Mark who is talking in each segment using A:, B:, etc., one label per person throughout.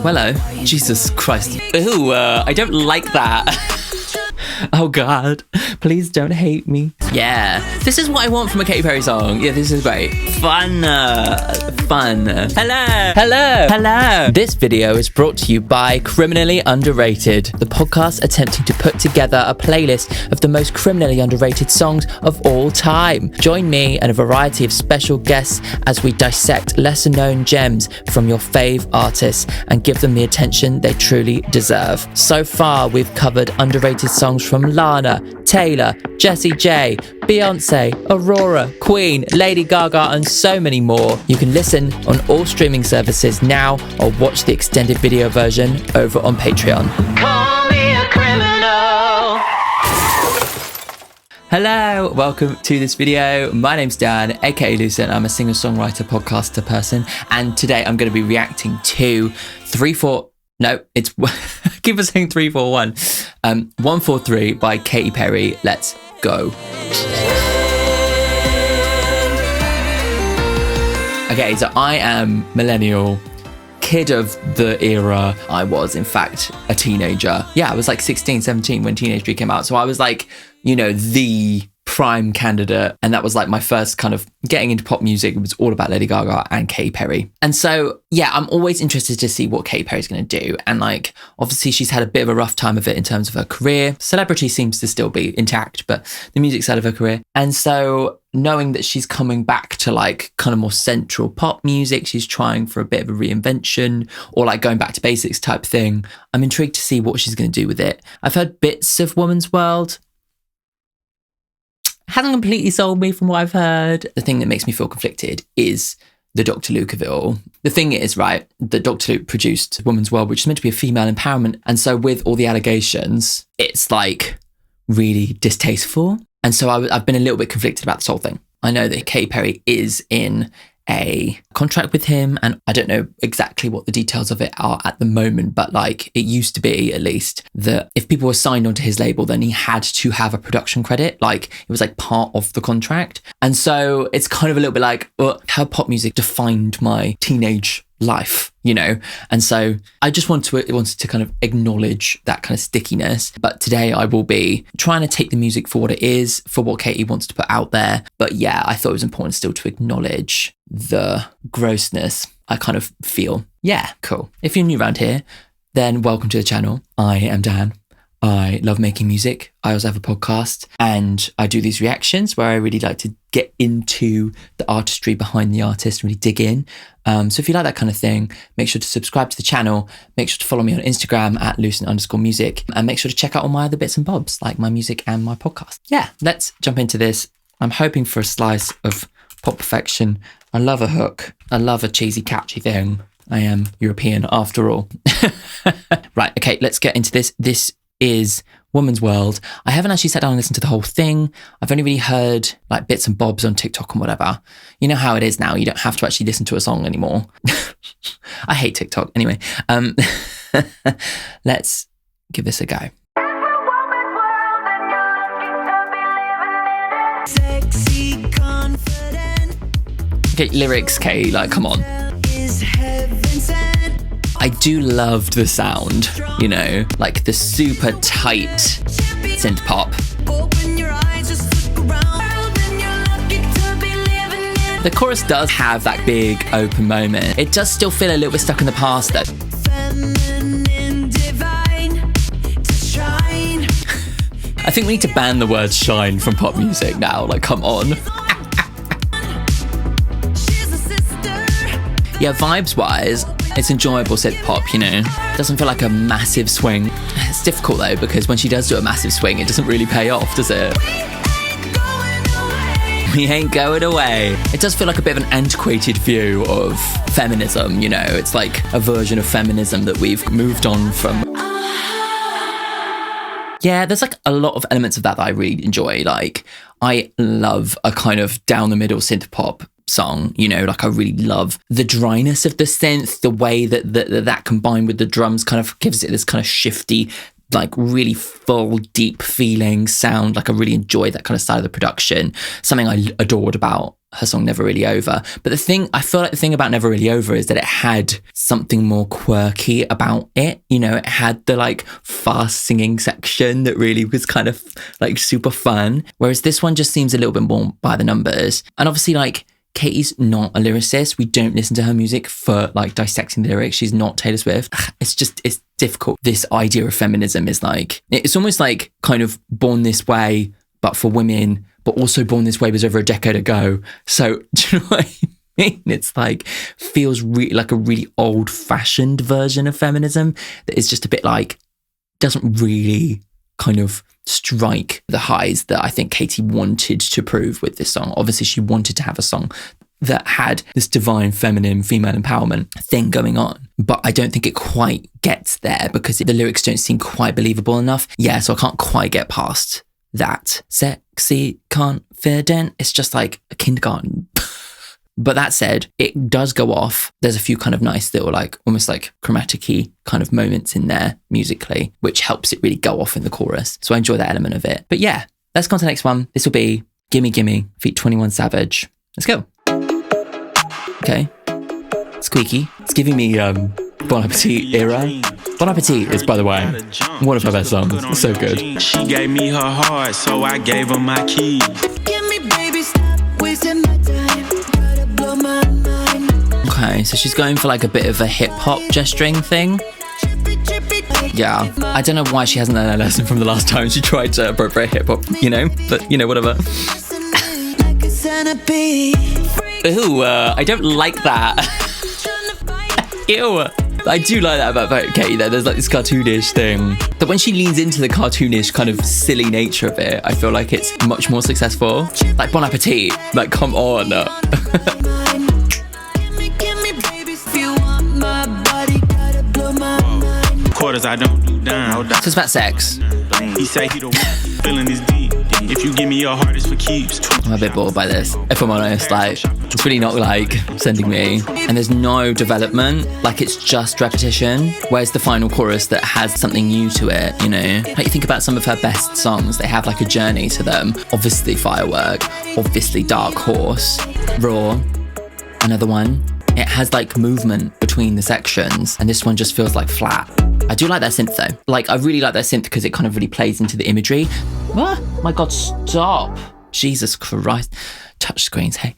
A: Hello. Jesus Christ. Ooh, I don't like that. Oh God, please don't hate me. Yeah, this is what I want from a Katy Perry song. Yeah, this is great. Fun. Hello. This video is brought to you by Criminally Underrated, the podcast attempting to put together a playlist of the most criminally underrated songs of all time. Join me and a variety of special guests as we dissect lesser known gems from your fave artists and give them the attention they truly deserve. So far, we've covered underrated songs from Lana, Taylor, Jessie J, Beyonce, Aurora, Queen, Lady Gaga, and so many more. You can listen on all streaming services now or watch the extended video version over on Patreon. Call me a criminal. Hello, welcome to this video. My name's Dan, aka Lucent. I'm a singer-songwriter, podcaster person, and today I'm going to be reacting to 341 143 by Katy Perry. Let's go. Okay, so I am millennial, kid of the era. I was, in fact, a teenager. Yeah, I was like 16, 17 when Teenage Dream came out. So I was like, you know, the prime candidate, and that was like my first kind of getting into pop music. It was all about Lady Gaga and Katy Perry. And so yeah, I'm always interested to see what Katy Perry's going to do, and like obviously she's had a bit of a rough time of it in terms of her career. Celebrity seems to still be intact, but the music side of her career. And so knowing that she's coming back to like kind of more central pop music, she's trying for a bit of a reinvention or like going back to basics type thing, I'm intrigued to see what she's going to do with it. I've heard bits of Woman's World. Hasn't completely sold me from what I've heard. The thing that makes me feel conflicted is the Dr. Luke of it all. The thing is, right, that Dr. Luke produced Woman's World, which is meant to be a female empowerment. And so with all the allegations, it's like really distasteful. And so I've been a little bit conflicted about this whole thing. I know that Katy Perry is in a contract with him, and I don't know exactly what the details of it are at the moment, but like it used to be, at least, that if people were signed onto his label, then he had to have a production credit. Like it was like part of the contract. And so it's kind of a little bit like, well, how pop music defined my teenage life, you know? And so I just wanted to kind of acknowledge that kind of stickiness. But today I will be trying to take the music for what it is, for what Katy wants to put out there. But yeah, I thought it was important still to acknowledge the grossness I kind of feel. Yeah, cool. If you're new around here, then welcome to the channel. I am Dan. I love making music. I also have a podcast, and I do these reactions where I really like to get into the artistry behind the artist, really dig in. So if you like that kind of thing, make sure to subscribe to the channel, make sure to follow me on Instagram at Lucent_music, and make sure to check out all my other bits and bobs, like my music and my podcast. Yeah, let's jump into this. I'm hoping for a slice of pop perfection. I love a hook. I love a cheesy, catchy thing. I am European after all. Right, okay, let's get into this. This is Woman's World. I haven't actually sat down and listened to the whole thing. I've only really heard like bits and bobs on TikTok and whatever. You know how it is now. You don't have to actually listen to a song anymore. I hate TikTok. Anyway, let's give this a go. Okay, lyrics, Kay, like, come on. I do love the sound, you know, like the super tight synth pop. The chorus does have that big open moment. It does still feel a little bit stuck in the past though. I think we need to ban the word shine from pop music now, like come on. Yeah, vibes-wise, it's enjoyable synth pop, you know. Doesn't feel like a massive swing. It's difficult though, because when she does do a massive swing, it doesn't really pay off, does it? We ain't going away. It does feel like a bit of an antiquated view of feminism, you know. It's like a version of feminism that we've moved on from. Yeah, there's like a lot of elements of that I really enjoy. Like, I love a kind of down the middle synth pop song, you know, like I really love the dryness of the synth, the way that combined with the drums kind of gives it this kind of shifty, like really full, deep feeling sound. Like I really enjoy that kind of style of the production. Something I adored about her song Never Really Over. But I feel like the thing about Never Really Over is that it had something more quirky about it. You know, it had the like fast singing section that really was kind of like super fun. Whereas this one just seems a little bit more by the numbers. And obviously like Katy's not a lyricist. We don't listen to her music for like dissecting the lyrics. She's not Taylor Swift. It's difficult. This idea of feminism is like, it's almost like kind of Born This Way, but for women, but also Born This Way was over a decade ago. So do you know what I mean? It's like, feels like a really old fashioned version of feminism that is just a bit like, doesn't really kind of strike the highs that I think Katy wanted to prove with this song. Obviously, she wanted to have a song that had this divine feminine female empowerment thing going on. But I don't think it quite gets there because the lyrics don't seem quite believable enough. Yeah, so I can't quite get past that. Sexy, confident. It's just like a kindergarten. But that said, it does go off. There's a few kind of nice little like almost like chromatic-y kind of moments in there musically, which helps it really go off in the chorus. So I enjoy that element of it. But yeah, let's go on to the next one. This will be Gimme Gimme feat 21 Savage. Let's go. Okay. Squeaky. It's giving me Bon Appetit era. Bon Appetit is, by the way, one of her best songs. It's so good.
B: She gave me her heart, so I gave her my keys. Give me, baby, stop wasting my time. Gotta blow my mind.
A: Okay, so she's going for like a bit of a hip-hop gesturing thing. Yeah, I don't know why she hasn't learned a lesson from the last time she tried to appropriate hip-hop, you know? But, you know, whatever. Ooh, I don't like that. Ew. I do like that about Katy though. There's like this cartoonish thing. But when she leans into the cartoonish kind of silly nature of it, I feel like it's much more successful. Like Bon Appetit. Like, come on.
B: Quarters I don't do down.
A: So it's about sex.
B: He say he don't want feeling this deep. If you give me your heart, it's for keeps.
A: I'm a bit bored by this, if I'm honest. Like, it's really not like sending me. And there's no development. Like, it's just repetition. Whereas the final chorus that has something new to it, you know? Like, you think about some of her best songs, they have like a journey to them. Obviously Firework, obviously Dark Horse, Raw, another one. It has like movement between the sections, and this one just feels like flat. I do like that synth though. Like, I really like that synth because it kind of really plays into the imagery. Oh my God, stop. Jesus Christ. Touch screens, hey.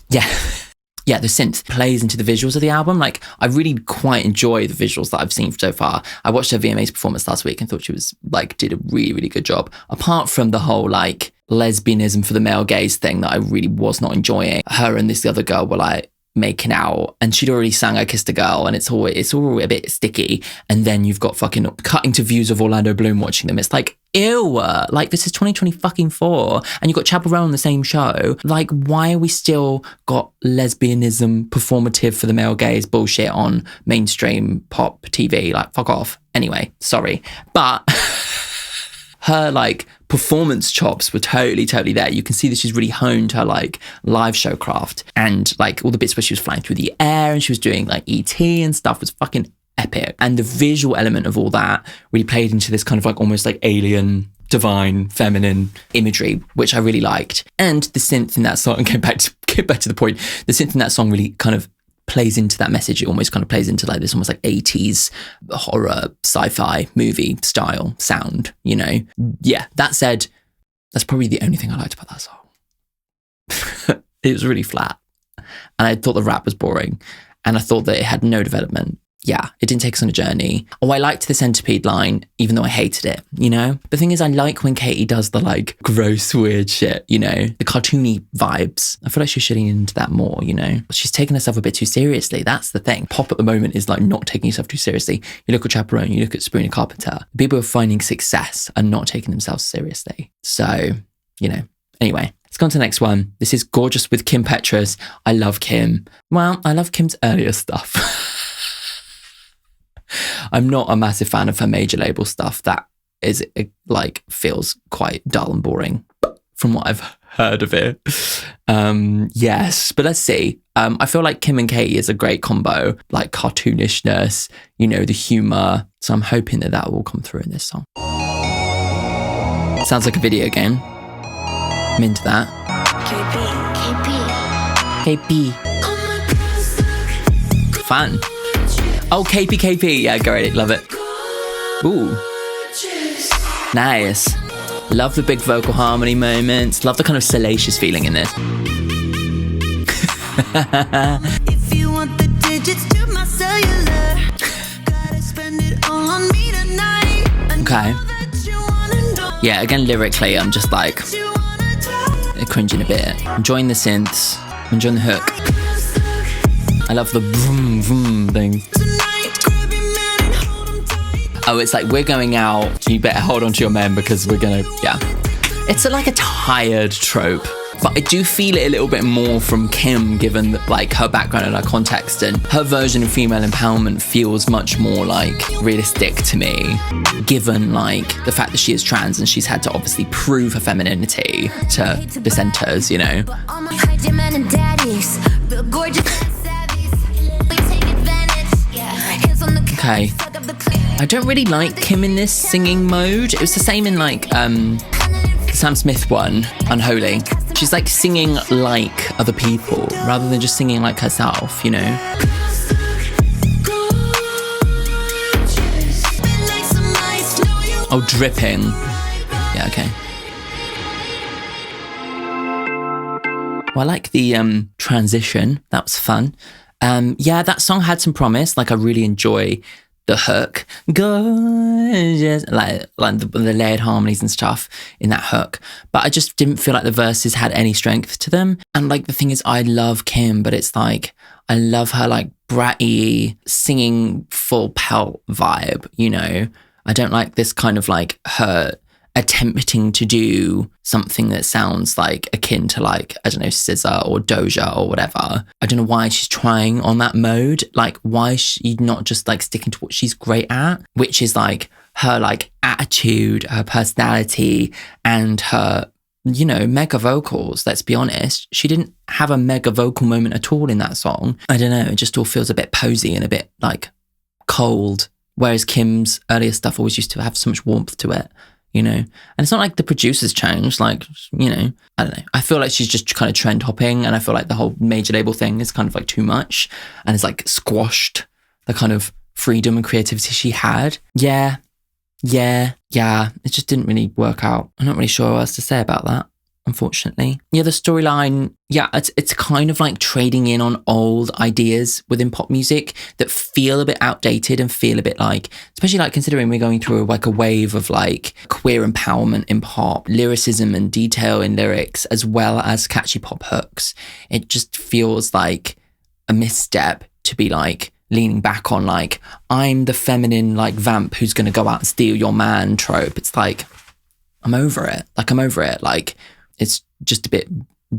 A: Yeah, the synth plays into the visuals of the album. Like, I really quite enjoy the visuals that I've seen so far. I watched her VMAs performance last week and thought she was like, did a really, really good job. Apart from the whole like lesbianism for the male gaze thing that I really was not enjoying. Her and this other girl were like making out, and she'd already sang I Kissed a Girl, and it's all a bit sticky. And then you've got fucking cutting to views of Orlando Bloom watching them. It's like, ew, like this is 2024 and you've got Chappell Roan on the same show. Like, why are we still got lesbianism performative for the male gaze bullshit on mainstream pop TV? Like, fuck off. Anyway, sorry. But her like performance chops were totally there. You can see that she's really honed her like live show craft, and like all the bits where she was flying through the air and she was doing like ET and stuff was fucking epic. And the visual element of all that really played into this kind of like almost like alien, divine, feminine imagery, which I really liked. And the synth in that song, get back to the point, the synth in that song really kind of plays into that message. It almost kind of plays into like this almost like 80s horror sci-fi movie style sound, you know? Yeah, that said, that's probably the only thing I liked about that song. It was really flat. And I thought the rap was boring. And I thought that it had no development. Yeah, it didn't take us on a journey. Oh, I liked the centipede line, even though I hated it, you know? The thing is, I like when Katy does the like gross, weird shit, you know? The cartoony vibes. I feel like she's shitting into that more, you know? She's taking herself a bit too seriously. That's the thing. Pop at the moment is like not taking yourself too seriously. You look at Chappell Roan, you look at Sabrina Carpenter. People are finding success and not taking themselves seriously. So, you know, anyway. Let's go on to the next one. This is Gorgeous with Kim Petras. I love Kim. Well, I love Kim's earlier stuff. I'm not a massive fan of her major label stuff. That is like feels quite dull and boring from what I've heard of it. Yes, but let's see. I feel like Kim and Katy is a great combo, like cartoonishness, you know, the humor. So I'm hoping that will come through in this song. Sounds like a video game. I'm into that.
C: KP.
A: KP. Fun. Oh, KP. Yeah, great. Love it. Ooh. Nice. Love the big vocal harmony moments. Love the kind of salacious feeling in this.
B: If you want the digits to my cellular, gotta spend it all on me tonight.
A: Okay. Yeah, again, lyrically, I'm just like cringing a bit. Enjoying the synths. Enjoying the hook. I love the vroom vroom thing. Oh, it's like, we're going out, you better hold on to your men because we're gonna, yeah. It's like a tired trope, but I do feel it a little bit more from Kim, given that, like, her background and her context, and her version of female empowerment feels much more like realistic to me, given like the fact that she is trans and she's had to obviously prove her femininity to dissenters, you know. Okay. I don't really like Kim in this singing mode. It was the same in like Sam Smith one, Unholy. She's like singing like other people rather than just singing like herself, you know? Oh, dripping. Yeah, okay. Well, I like the transition. That was fun. Yeah, that song had some promise. Like, I really enjoy the hook, gorgeous, like the layered harmonies and stuff in that hook, but I just didn't feel like the verses had any strength to them. And like, the thing is, I love Kim, but it's like, I love her like bratty singing full pelt vibe, you know? I don't like this kind of like her attempting to do something that sounds like akin to like, I don't know, SZA or Doja or whatever. I don't know why she's trying on that mode. Like, why is she not just like sticking to what she's great at, which is like her like attitude, her personality, and her, you know, mega vocals. Let's be honest, she didn't have a mega vocal moment at all in that song. I don't know, it just all feels a bit posy and a bit like cold, whereas Kim's earlier stuff always used to have so much warmth to it, you know? And it's not like the producers changed, like, you know, I don't know. I feel like she's just kind of trend hopping, and I feel like the whole major label thing is kind of like too much, and it's like squashed the kind of freedom and creativity she had. Yeah. It just didn't really work out. I'm not really sure what else to say about that, unfortunately. Yeah, the storyline, yeah, it's kind of like trading in on old ideas within pop music that feel a bit outdated and feel a bit like, especially like considering we're going through like a wave of like queer empowerment in pop, lyricism and detail in lyrics, as well as catchy pop hooks. It just feels like a misstep to be like leaning back on like, I'm the feminine like vamp who's going to go out and steal your man trope. It's like, I'm over it. Like, it's just a bit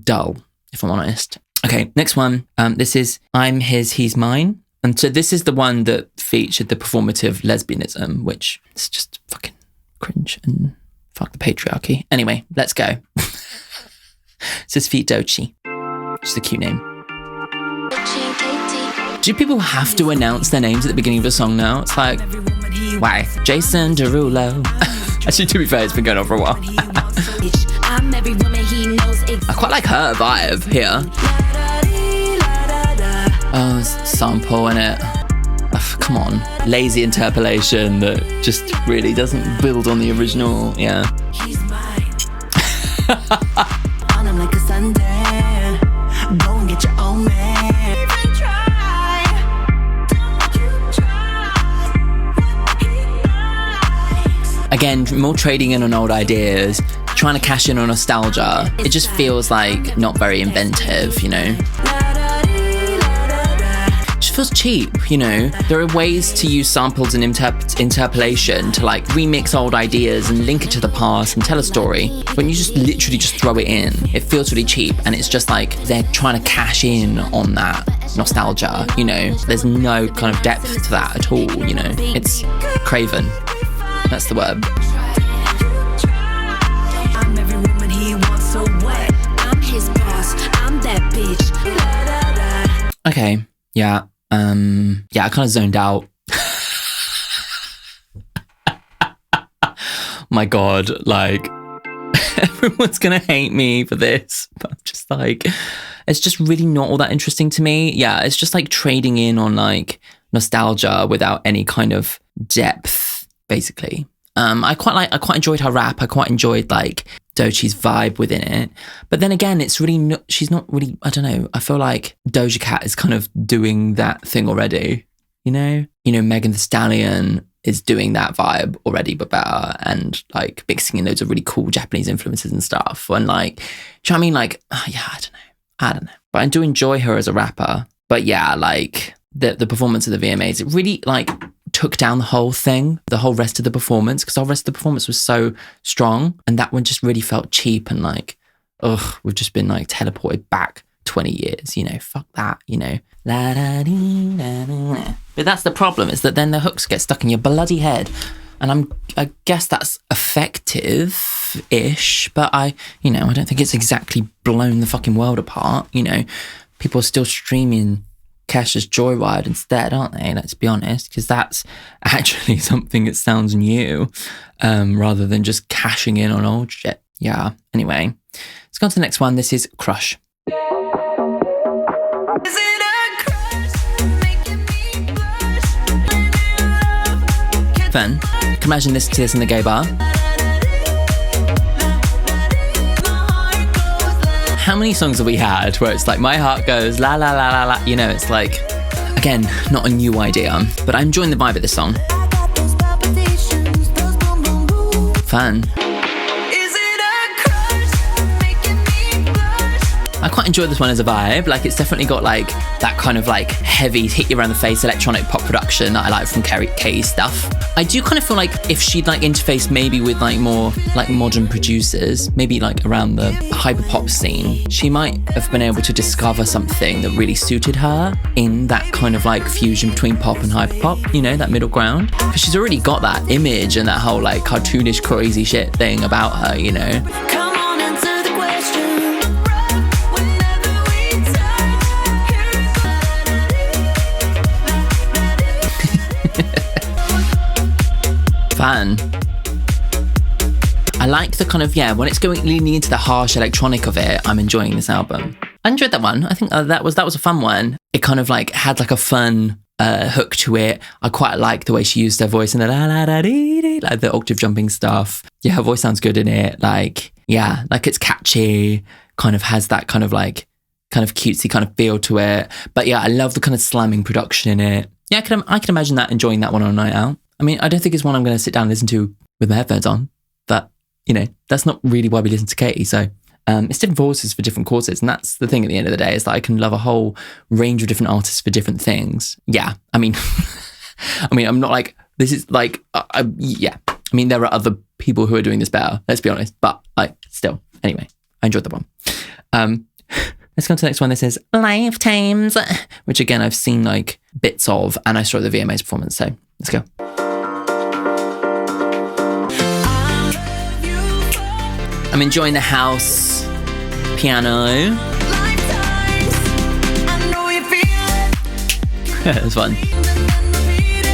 A: dull, if I'm honest. Okay, next one. This is I'm His, He's Mine. And so this is the one that featured the performative lesbianism, which is just fucking cringe and fuck the patriarchy. Anyway, let's go. It says Feet Dochi, which is a cute name. Do people have to announce their names at the beginning of a song now? It's like, why? Jason Derulo. Actually, to be fair, it's been going on for a while. I quite like her vibe here. Oh, sample in it. Oh, come on. Lazy interpolation that just really doesn't build on the original. Yeah. On him like a Sunday. Go and get your own man. Again, more trading in on old ideas, trying to cash in on nostalgia. It just feels like not very inventive, you know? It just feels cheap, you know? There are ways to use samples and interpolation to like remix old ideas and link it to the past and tell a story. When you just literally just throw it in, it feels really cheap, and it's just like they're trying to cash in on that nostalgia, you know? There's no kind of depth to that at all, you know? It's craven. That's the word. I'm every woman he wants, so what? I'm his boss, I'm that bitch. Okay, yeah. Yeah, I kind of zoned out. My God, like, everyone's gonna hate me for this, but I'm just like, It's just really not all that interesting to me. Yeah, it's just like trading in on like nostalgia without any kind of depth, basically. I quite enjoyed her rap. I quite enjoyed like Doechie's vibe within it. But then again, it's really she's not really, I don't know. I feel like Doja Cat is kind of doing that thing already, you know? Megan Thee Stallion is doing that vibe already, but better, and like mixing in loads of really cool Japanese influences and stuff. And like, do you know what I mean? Like, yeah, I don't know. But I do enjoy her as a rapper. But yeah, like the performance of the VMAs, it really like took down the whole thing, the whole rest of the performance, because the rest of the performance was so strong, and that one just really felt cheap and like, we've just been like teleported back 20 years, fuck that, La da dee da da. But that's the problem, is that then the hooks get stuck in your bloody head, and I guess that's effective-ish, but I don't think it's exactly blown the fucking world apart. People are still streaming Kesha's Joyride instead, aren't they? Let's be honest, because that's actually something that sounds new, rather than just cashing in on old shit. Yeah. Anyway, let's go on to the next one. This is Crush. Fun. You can imagine listening to this in the gay bar. How many songs have we had where it's like my heart goes la la la la la? It's like, again, not a new idea, but I'm enjoying the vibe of this song. Fun. I quite enjoy this one as a vibe. Like, it's definitely got like that kind of like heavy hit you around the face electronic pop production that I like from Katy stuff. I do kind of feel like if she'd like interfaced maybe with like more like modern producers, maybe like around the hyperpop scene, she might have been able to discover something that really suited her in that kind of like fusion between pop and hyperpop, that middle ground. Because she's already got that image and that whole like cartoonish crazy shit thing about her, Fun. I like the kind of, when it's leaning into the harsh electronic of it, I'm enjoying this album. I enjoyed that one. I think that was a fun one. It kind of like had like a fun hook to it. I quite like the way she used her voice in the la la da dee dee, like the octave jumping stuff. Yeah, her voice sounds good in it. Like, yeah, like it's catchy, kind of has that kind of like, kind of cutesy kind of feel to it. But yeah, I love the kind of slamming production in it. Yeah, I can imagine enjoying that one on a night out. I mean, I don't think it's one I'm going to sit down and listen to with my headphones on, but, that's not really why we listen to Katy. So it's different voices for different causes. And that's the thing at the end of the day, is that I can love a whole range of different artists for different things. Yeah. I mean, I'm not like, this is like, yeah. I mean, there are other people who are doing this better, let's be honest. But like, still, anyway, I enjoyed that one. Let's go to the next one. This is Lifetimes, which again, I've seen like bits of, and I saw the VMAs performance. So let's go. I'm enjoying the house piano. It's fun.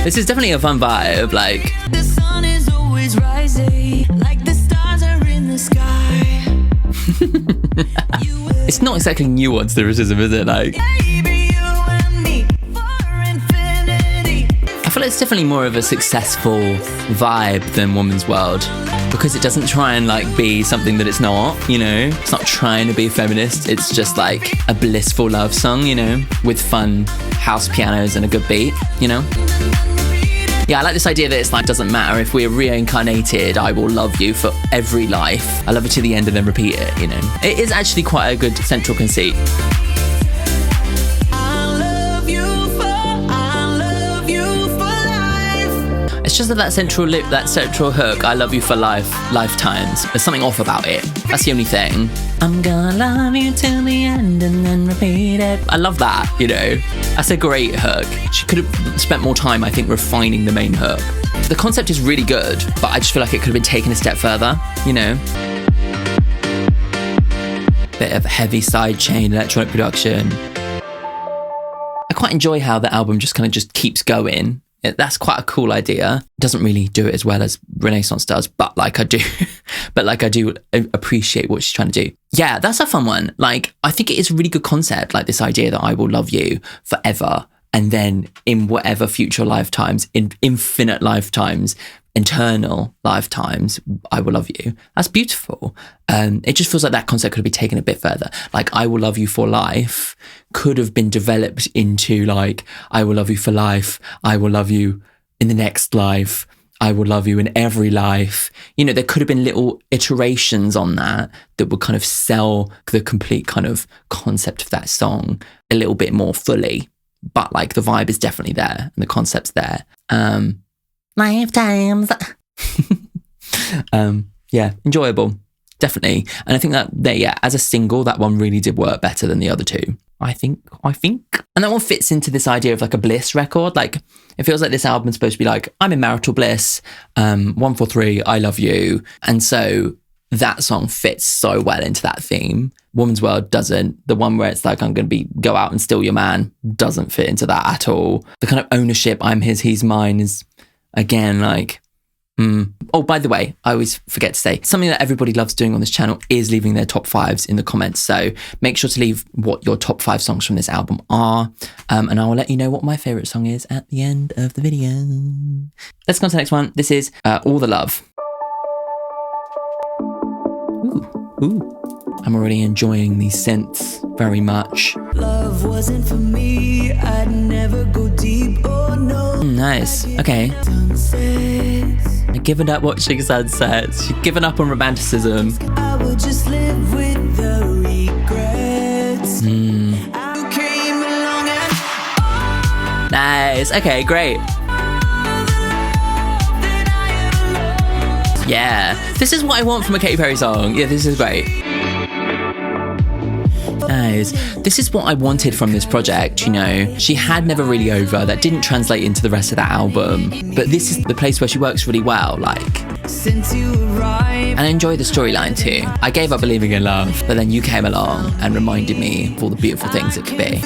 A: This is definitely a fun vibe. Like, the sun is always rising, like the stars are in the sky. It's not exactly nuanced lyricism, is it? Like, I feel like it's definitely more of a successful vibe than Woman's World, because it doesn't try and like be something that it's not, It's not trying to be feminist. It's just like a blissful love song, with fun house pianos and a good beat, Yeah, I like this idea that it's like, doesn't matter if we're reincarnated, I will love you for every life. I love it to the end and then repeat it, It is actually quite a good central conceit. It's just that central loop, that central hook, I love you for life, lifetimes. There's something off about it. That's the only thing. I'm gonna love you till the end and then repeat it. I love that, That's a great hook. She could have spent more time, I think, refining the main hook. The concept is really good, but I just feel like it could have been taken a step further, Bit of heavy sidechain electronic production. I quite enjoy how the album just kind of just keeps going. That's quite a cool idea. Doesn't really do it as well as Renaissance does, but like I do appreciate what she's trying to do. Yeah, that's a fun one. Like, I think it is a really good concept, like this idea that I will love you forever. And then in whatever future lifetimes, in infinite lifetimes, eternal lifetimes, I will love you. That's beautiful. It just feels like that concept could be taken a bit further. Like, I will love you for life could have been developed into like, I will love you for life. I will love you in the next life. I will love you in every life. You know, there could have been little iterations on that would kind of sell the complete kind of concept of that song a little bit more fully. But like the vibe is definitely there and the concept's there. Lifetimes. Yeah, enjoyable. Definitely. And I think that as a single, that one really did work better than the other two. I think. And that one fits into this idea of like a bliss record. Like, it feels like this album's supposed to be like, I'm in marital bliss, 143, I love you. And so that song fits so well into that theme. Woman's World doesn't. The one where it's like, I'm going to go out and steal your man, doesn't fit into that at all. The kind of ownership, I'm his, he's mine, is again like, Oh, by the way, I always forget to say, something that everybody loves doing on this channel is leaving their top fives in the comments. So make sure to leave what your top 5 songs from this album are. And I will let you know what my favourite song is at the end of the video. Let's go on to the next one. This is All the Love. Ooh. I'm already enjoying these synths very much. Love wasn't for me. I'd never go deep or no. Nice. Okay. I've given up watching sunsets. She's given up on romanticism. I will just live with the regrets. Nice. Okay, great. Yeah. This is what I want from a Katy Perry song. Yeah, this is great. Nice. This is what I wanted from this project, you know. She had Never Really Over. That didn't translate into the rest of that album. But this is the place where she works really well, like. And I enjoy the storyline too. I gave up believing in love, but then you came along and reminded me of all the beautiful things it could be.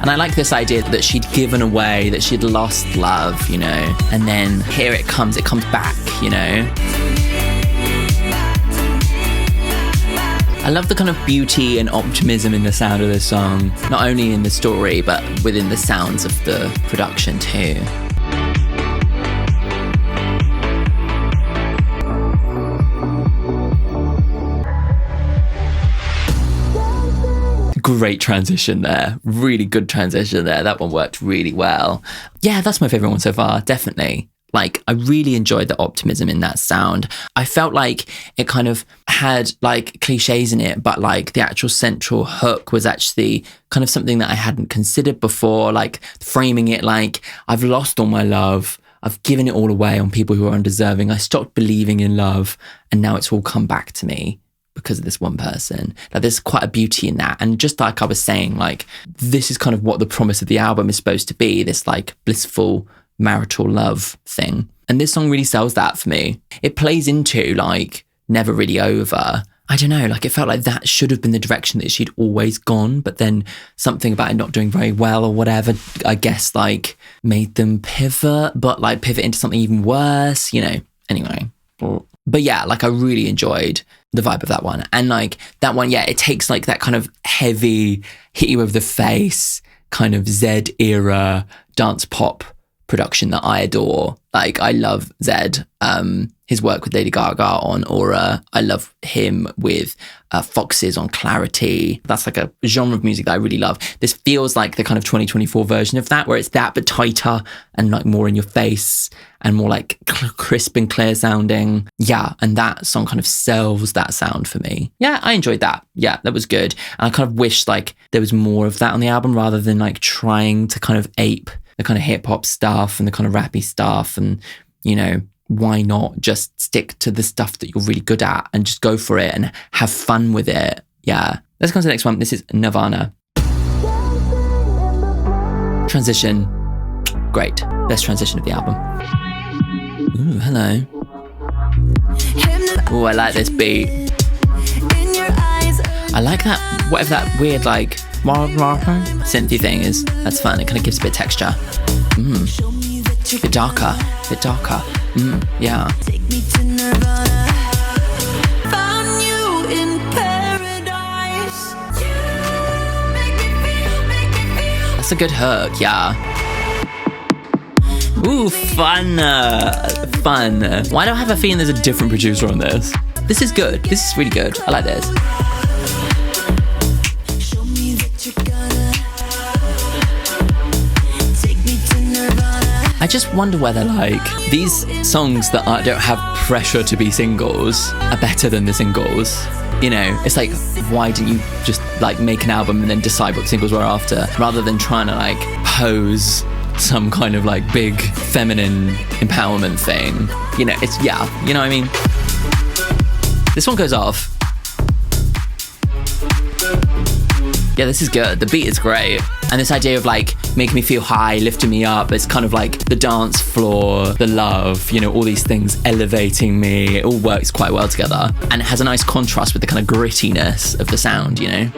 A: And I like this idea that she'd given away, that she'd lost love, you know, and then here it comes back, you know. I love the kind of beauty and optimism in the sound of this song, not only in the story, but within the sounds of the production too. Great transition there. Really good transition there. That one worked really well. Yeah, that's my favourite one so far, definitely. Like, I really enjoyed the optimism in that sound. I felt like it kind of had like cliches in it, but like the actual central hook was actually kind of something that I hadn't considered before, like framing it like, I've lost all my love. I've given it all away on people who are undeserving. I stopped believing in love and now it's all come back to me because of this one person. Like, there's quite a beauty in that. And just like I was saying, like, this is kind of what the promise of the album is supposed to be, this like blissful marital love thing. And this song really sells that for me. It plays into like Never Really Over. I don't know, like it felt like that should have been the direction that she'd always gone, but then something about it not doing very well or whatever, I guess, like made them pivot, but like pivot into something even worse, you know. Anyway. But yeah, like I really enjoyed the vibe of that one. And like that one, yeah, it takes like that kind of heavy, hit you over the face, kind of Z era dance pop production that I adore. Like, I love Zed. His work with Lady Gaga on Aura. I love him with Foxes on Clarity. That's like a genre of music that I really love. This feels like the kind of 2024 version of that, where it's that but tighter and like more in your face and more like crisp and clear sounding. Yeah, and that song kind of sells that sound for me. Yeah, I enjoyed that. Yeah, that was good. And I kind of wish like there was more of that on the album rather than like trying to kind of ape the kind of hip hop stuff and the kind of rappy stuff. And, you know, why not just stick to the stuff that you're really good at and just go for it and have fun with it? Yeah. Let's go on to the next one. This is Nirvana. Transition. Great. Best transition of the album. Ooh, hello. Ooh, I like this beat. I like that. whatever that weird like synthy thing is. That's fun. It kind of gives a bit of texture. Bit darker. Yeah.
B: Take me to Nirvana. Found you in paradise. You make me feel.
A: That's a good hook, yeah. Ooh, fun. Why do I have a feeling there's a different producer on this? This is good. This is really good. I like this.
B: Show me that you're gonna take me to Nirvana.
A: I just wonder whether like these songs that don't have pressure to be singles are better than the singles. You know, it's like, why didn't you just like make an album and then decide what the singles were after, rather than trying to like pose some kind of like big feminine empowerment thing? You know, it's, yeah, you know what I mean? This one goes off. Yeah, this is good. The beat is great. And this idea of like making me feel high, lifting me up, it's kind of like the dance floor, the love, you know, all these things elevating me. It all works quite well together. And it has a nice contrast with the kind of grittiness of the sound, you know?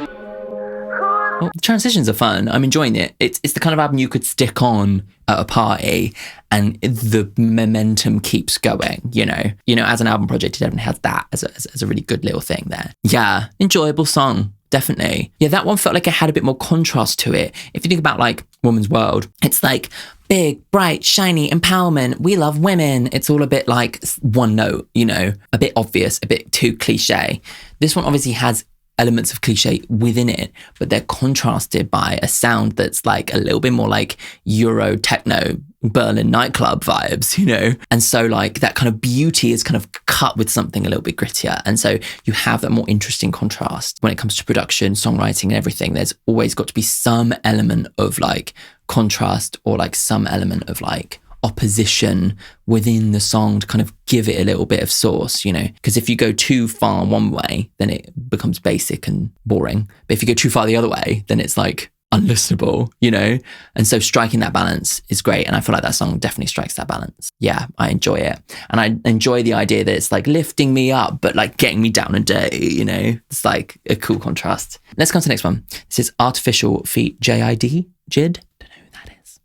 A: Well, the transitions are fun. I'm enjoying it. It's the kind of album you could stick on at a party and the momentum keeps going, you know? You know, as an album project, it definitely has that as a really good little thing there. Yeah, enjoyable song. Definitely. Yeah, that one felt like it had a bit more contrast to it. If you think about like Woman's World, it's like big, bright, shiny empowerment. We love women. It's all a bit like one note, you know, a bit obvious, a bit too cliche. This one obviously has elements of cliche within it, but they're contrasted by a sound that's like a little bit more like Euro techno Berlin nightclub vibes, you know? And so like that kind of beauty is kind of cut with something a little bit grittier. And so you have that more interesting contrast when it comes to production, songwriting and everything. There's always got to be some element of like contrast or like some element of like opposition within the song to kind of give it a little bit of sauce, you know? Because if you go too far one way, then it becomes basic and boring. But if you go too far the other way, then it's like unlistenable, you know? And so striking that balance is great. And I feel like that song definitely strikes that balance. Yeah, I enjoy it. And I enjoy the idea that it's like lifting me up, but like getting me down and dirty, you know? It's like a cool contrast. Let's go on to the next one. This is Artificial feat. JID? Jid? Don't know who that is.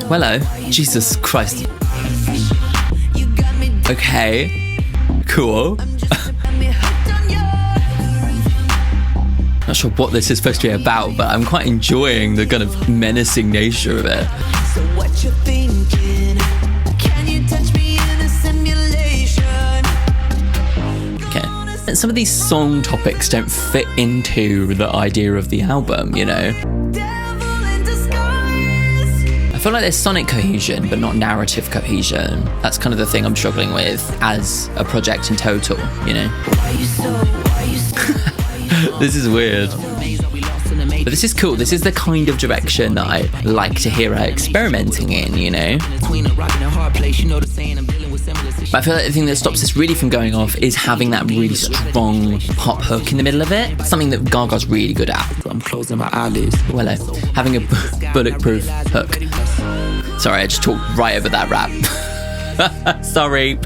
A: Hello. Jesus Christ. Okay. Cool. Not sure what this is supposed to be about, but I'm quite enjoying the kind of menacing nature of it.
B: So what you thinking? Can you touch me in a simulation?
A: Okay. And some of these song topics don't fit into the idea of the album, you know? I feel like there's sonic cohesion, but not narrative cohesion. That's kind of the thing I'm struggling with as a project in total, you know? This is weird. But this is cool. This is the kind of direction that I like to hear her experimenting in, you know? But I feel like the thing that stops this really from going off is having that really strong pop hook in the middle of it. Something that Gaga's really good at.
B: I'm closing my eyelids.
A: Well, hello. Having a bulletproof hook. Sorry, I just talked right over that rap. Sorry.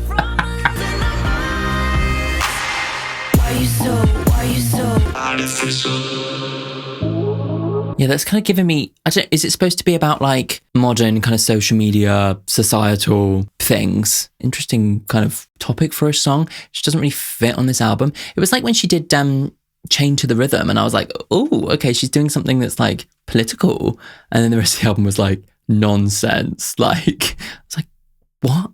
A: Yeah, that's kind of giving me, I don't know, is it supposed to be about like modern kind of social media, societal things? Interesting kind of topic for a song. Which doesn't really fit on this album. It was like when she did Chain to the Rhythm, and I was like, oh, okay, she's doing something that's like political. And then the rest of the album was like nonsense. Like, I was like, what?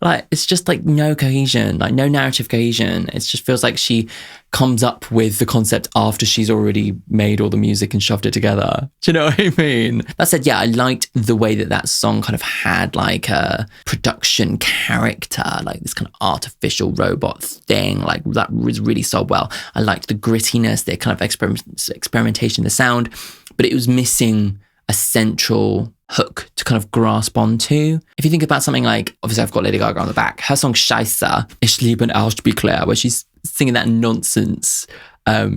A: Like, it's just like no cohesion, like no narrative cohesion. It just feels like she comes up with the concept after she's already made all the music and shoved it together. Do you know what I mean? That said, yeah, I liked the way that song kind of had like a production character, like this kind of artificial robot thing. Like that was really sold well. I liked the grittiness, the kind of experimentation, the sound, but it was missing a central hook to kind of grasp onto. If you think about something like, obviously I've got Lady Gaga on the back, her song Scheisse, Ich liebe Ausspielklair, where she's singing that nonsense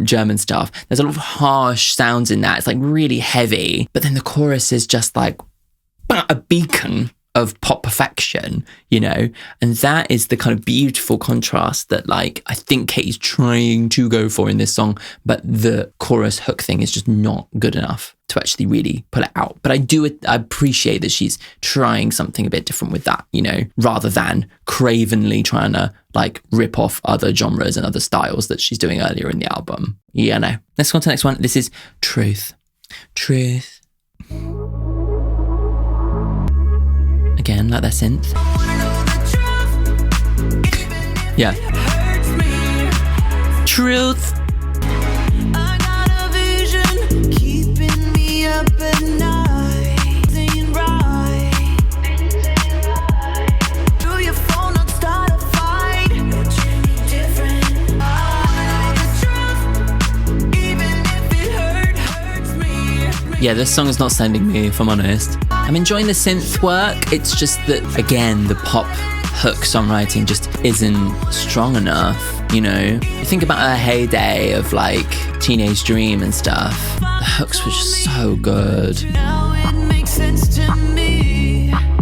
A: German stuff. There's a lot of harsh sounds in that. It's like really heavy, but then the chorus is just like a beacon of pop perfection, you know? And that is the kind of beautiful contrast that like I think Katy's trying to go for in this song, but the chorus hook thing is just not good enough to actually really pull it out. But I appreciate that she's trying something a bit different with that, you know, rather than cravenly trying to like rip off other genres and other styles that she's doing earlier in the album. Yeah, no. Let's go on to the next one. This is Truth. Truth. Again, like that synth. Yeah. Truth.
B: I got a vision keeping me up at night. Saying right. Do your phone not start a fight? Treat me different. I know the truth, even if it hurts me.
A: Yeah, this song is not sending me, if I'm honest. I'm enjoying the synth work. It's just that, again, the pop hook songwriting just isn't strong enough, you know? You think about her heyday of like Teenage Dream and stuff. The hooks were just so good.
B: Now it makes sense to me. I'm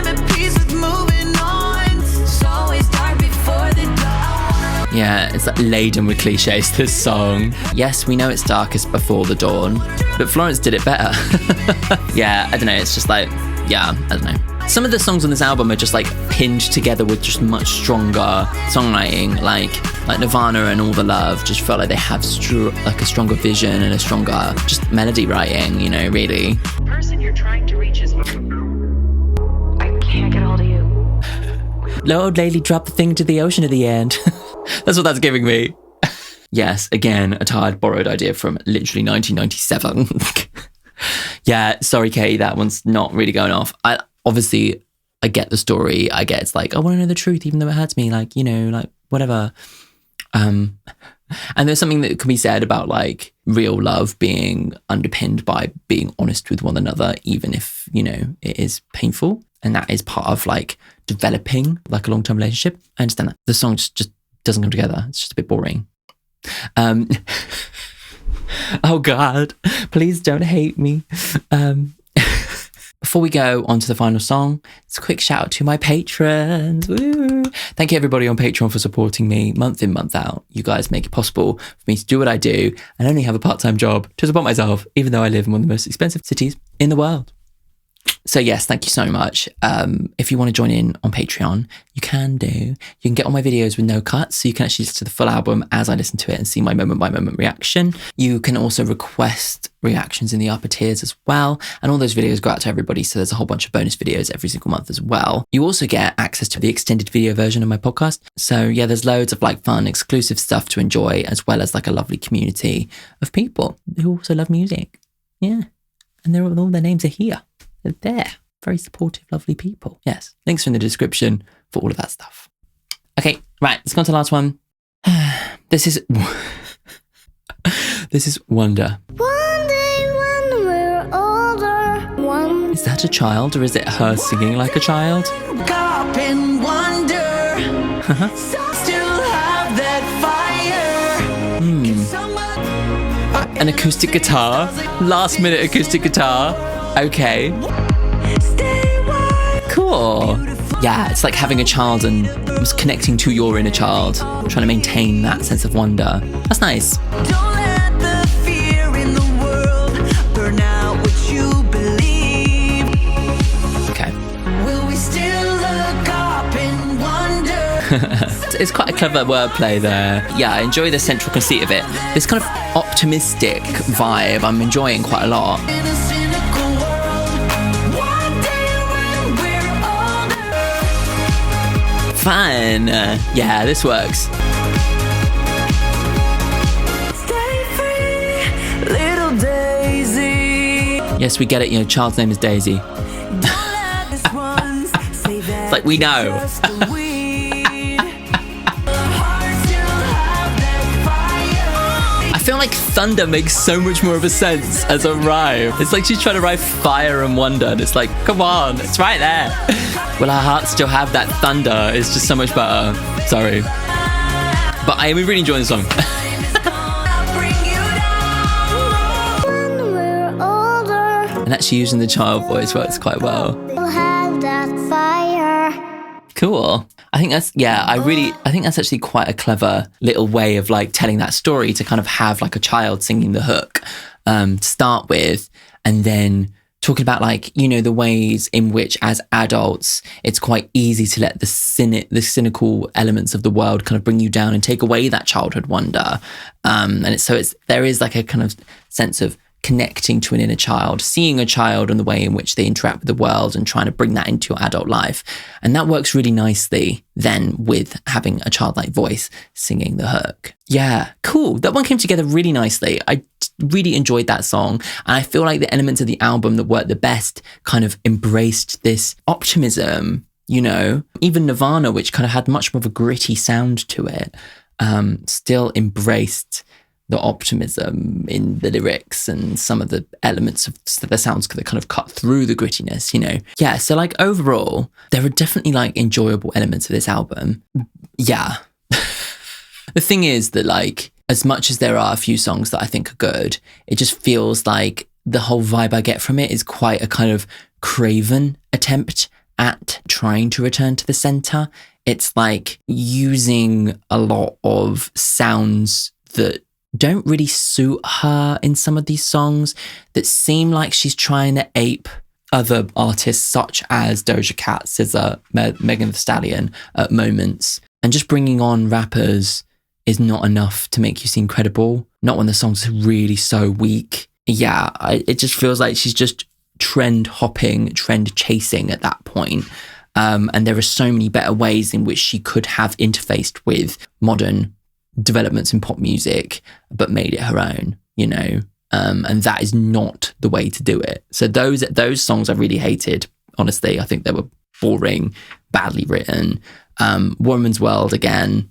B: at peace with moving on. It's always dark before the dawn.
A: Yeah, it's like laden with cliches, this song. Yes, we know it's darkest before the dawn, but Florence did it better. Yeah, I don't know, it's just like, yeah, I don't know. Some of the songs on this album are just like pinned together with just much stronger songwriting, like Nirvana and All the Love just felt like they have like a stronger vision and a stronger just melody writing, you know, really.
C: The person you're trying to reach is... I can't get hold of you.
A: Lord Lately dropped the thing to the ocean at the end. That's what that's giving me. Yes, again, a tired borrowed idea from literally 1997. Yeah, sorry, Katy, that one's not really going off. Obviously, I get the story. I get it's like, I want to know the truth, even though it hurts me. Like, you know, like whatever. And there's something that can be said about like real love being underpinned by being honest with one another, even if, you know, it is painful. And that is part of like developing like a long-term relationship. I understand that. The song just doesn't come together. It's just a bit boring. Oh God, please don't hate me. Before we go on to the final song, it's a quick shout out to my patrons. Woo. Thank you everybody on Patreon for supporting me month in, month out. You guys make it possible for me to do what I do and only have a part-time job to support myself, even though I live in one of the most expensive cities in the world. So yes, thank you so much. If you want to join in on Patreon, you can do. You can get all my videos with no cuts, so you can actually listen to the full album as I listen to it and see my moment-by-moment reaction. You can also request reactions in the upper tiers as well, and all those videos go out to everybody, so there's a whole bunch of bonus videos every single month as well. You also get access to the extended video version of my podcast. So yeah, there's loads of like fun, exclusive stuff to enjoy, as well as like a lovely community of people who also love music. Yeah, and all their names are here. They're there. Very supportive, lovely people. Yes. Links are in the description for all of that stuff. Okay, right. Let's go on to the last one. This is Wonder.
D: One day when we're older,
A: Is that a child or is it her singing like a child?
B: Cop and wonder. Still have that fire. Can someone-
A: An acoustic guitar. Last minute acoustic guitar. Okay.
B: Stay wide.
A: Cool. Yeah, it's like having a child and just connecting to your inner child, trying to maintain that sense of wonder. That's nice.
B: Don't let the fear in the world burn out what you believe.
A: Okay.
B: Will we still look up and wonder?
A: It's quite a clever wordplay there. Yeah, I enjoy the central conceit of it. This kind of optimistic vibe I'm enjoying quite a lot.
B: In a cynical world, one day when we're older.
A: Fun. Yeah, this works.
B: Stay free, little Daisy.
A: Yes, we get it. You know, child's name is Daisy.
B: Don't let this one say that.
A: It's like we know.
B: Just a weed. The heart still have that fire.
A: I feel like thunder makes so much more of a sense as a rhyme. It's like she's trying to write fire and wonder, and it's like, come on, it's right there. Will our hearts still have that thunder? It's just so much better. Sorry. But I am really enjoying the song.
B: I'll bring you down.
D: when we're older.
A: And And actually using the child voice works quite well.
D: We'll have that fire.
A: Cool. I think that's actually quite a clever little way of like telling that story, to kind of have like a child singing the hook to start with, and then talking about like, you know, the ways in which as adults it's quite easy to let the cynical elements of the world kind of bring you down and take away that childhood wonder. There is like a kind of sense of connecting to an inner child, seeing a child and the way in which they interact with the world and trying to bring that into your adult life. And that works really nicely then with having a childlike voice singing the hook. Yeah, cool. That one came together really nicely. I really enjoyed that song. And I feel like the elements of the album that worked the best kind of embraced this optimism, you know. Even Nirvana, which kind of had much more of a gritty sound to it, still embraced the optimism in the lyrics and some of the elements of the sounds that kind of cut through the grittiness, you know. Yeah, so like overall, there are definitely like enjoyable elements of this album. Yeah. The thing is that like, as much as there are a few songs that I think are good, it just feels like the whole vibe I get from it is quite a kind of craven attempt at trying to return to the center. It's like using a lot of sounds that don't really suit her in some of these songs, that seem like she's trying to ape other artists such as Doja Cat, SZA, Megan Thee Stallion at moments. And just bringing on rappers is not enough to make you seem credible. Not when the song's really so weak. Yeah, it just feels like she's just trend hopping, trend chasing at that point. And there are so many better ways in which she could have interfaced with modern developments in pop music, but made it her own, you know. And that is not the way to do it. So those songs I really hated. Honestly, I think they were boring, badly written. Woman's World, again,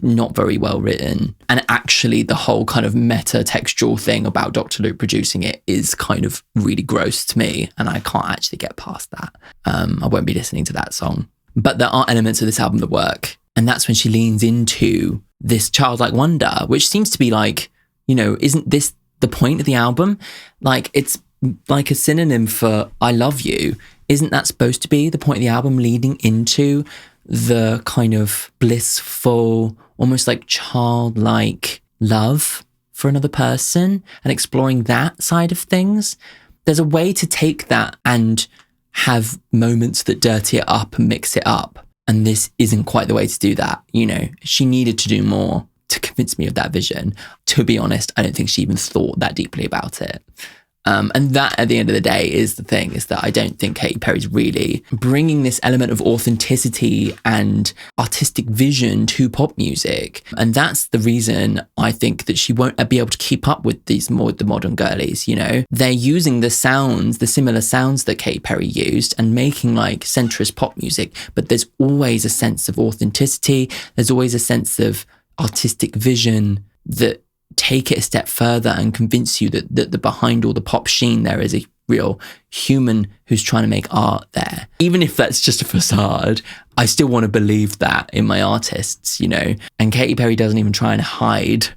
A: not very well written. And actually the whole kind of meta textual thing about Dr. Luke producing it is kind of really gross to me, and I can't actually get past that. I won't be listening to that song. But there are elements of this album that work. And that's when she leans into this childlike wonder, which seems to be like, you know, isn't this the point of the album? Like, it's like a synonym for I love you. Isn't that supposed to be the point of the album, leading into the kind of blissful, almost like childlike love for another person and exploring that side of things? There's a way to take that and have moments that dirty it up and mix it up. And this isn't quite the way to do that. You know, she needed to do more to convince me of that vision. To be honest, I don't think she even thought that deeply about it. And that, at the end of the day, is the thing, is that I don't think Katy Perry's really bringing this element of authenticity and artistic vision to pop music. And that's the reason I think that she won't be able to keep up with the modern girlies, you know. They're using the sounds, the similar sounds that Katy Perry used, and making like centrist pop music. But there's always a sense of authenticity. There's always a sense of artistic vision that take it a step further and convince you that behind all the pop sheen there is a real human who's trying to make art there. Even if that's just a facade, I still want to believe that in my artists, you know. And Katy Perry doesn't even try and hide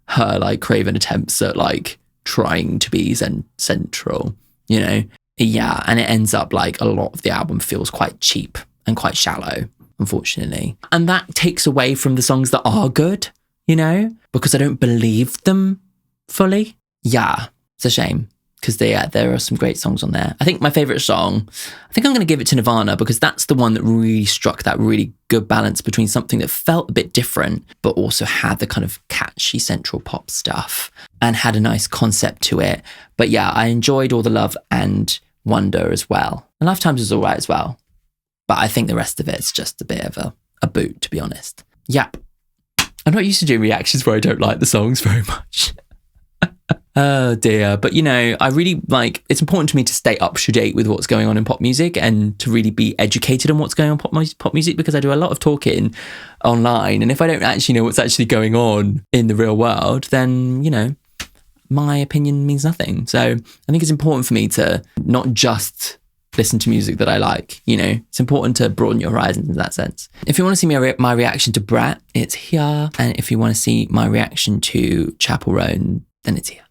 A: her like craven attempts at like trying to be central, you know. Yeah, and it ends up like a lot of the album feels quite cheap and quite shallow, unfortunately. And that takes away from the songs that are good, you know, because I don't believe them fully. Yeah, it's a shame, because there are some great songs on there. I think my favourite song, I think I'm going to give it to Nirvana, because that's the one that really struck that really good balance between something that felt a bit different, but also had the kind of catchy central pop stuff and had a nice concept to it. But yeah, I enjoyed All the Love and Wonder as well. And Lifetimes was all right as well. But I think the rest of it's just a bit of a boot, to be honest. Yep. I'm not used to doing reactions where I don't like the songs very much. Oh dear. But, you know, I really like, it's important to me to stay up to date with what's going on in pop music and to really be educated on what's going on in pop music, because I do a lot of talking online. And if I don't actually know what's actually going on in the real world, then, you know, my opinion means nothing. So I think it's important for me to not just listen to music that I like, you know. It's important to broaden your horizons in that sense. If you want to see my reaction to Brat, it's here. And if you want to see my reaction to Chapel Roan, then it's here.